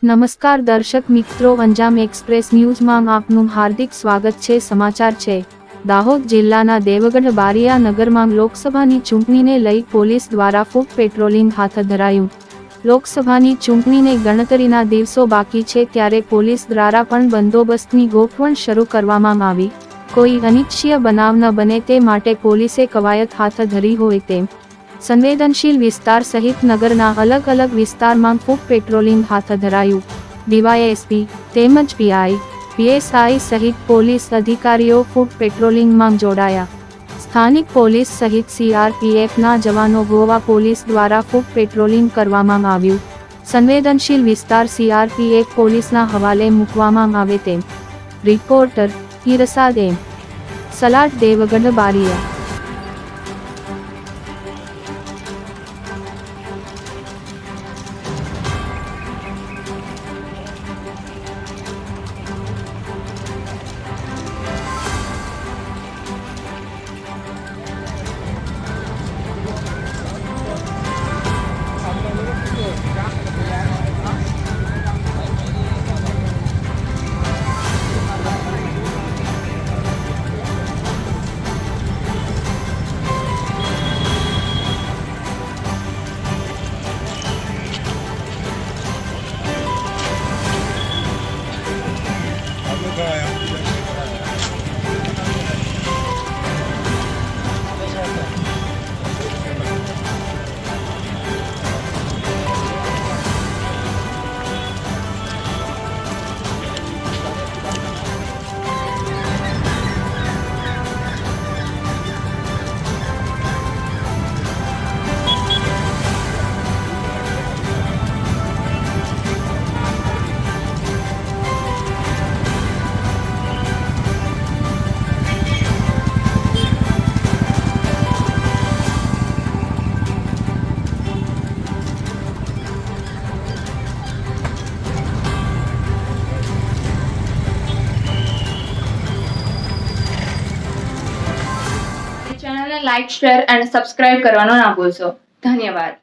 નમસ્કાર દર્શક મિત્રો, અંજામ એક્સપ્રેસ ન્યૂઝમાં આપનું હાર્દિક સ્વાગત છે। સમાચાર છે। દાહોદ જિલ્લાના દેવગઢ બારિયા નગરમાં લોકસભાની ચૂંટણીને લઈ પોલીસ દ્વારા ફૂટ પેટ્રોલિંગ હાથ ધરાયું। લોકસભાની ચૂંટણીને ગણતરીના દિવસો બાકી છે ત્યારે પોલીસ દ્વારા પણ બંદોબસ્તની ગોઠવણ શરૂ કરવામાં આવી। કોઈ અનિચ્છનીય બનાવ ન બને તે માટે પોલીસે કવાયત હાથ ધરી હોય તેમ સંવેદનશીલ વિસ્તાર સહિત નગરના અલગ અલગ વિસ્તારમાં ફૂટ પેટ્રોલિંગ હાથ ધરાયું। ડીવાયએસપી તેમજ પીઆઈ, પીએસઆઈ સહિત પોલીસ અધિકારીઓ ફૂટ પેટ્રોલિંગમાં જોડાયા। સ્થાનિક પોલીસ સહિત સીઆરપીએફના જવાનો ગોવા પોલીસ દ્વારા ફૂટ પેટ્રોલિંગ કરવામાં આવ્યું। સંવેદનશીલ વિસ્તાર સીઆરપીએફ પોલીસના હવાલે મૂકવામાં આવે તેમ રિપોર્ટર ઈરશાદ એમ સલાટ, દેવગઢ બારિયા। ચેનલને લાઇક, શેર અને સબસ્ક્રાઇબ કરવાનું ના ભૂલશો। ધન્યવાદ।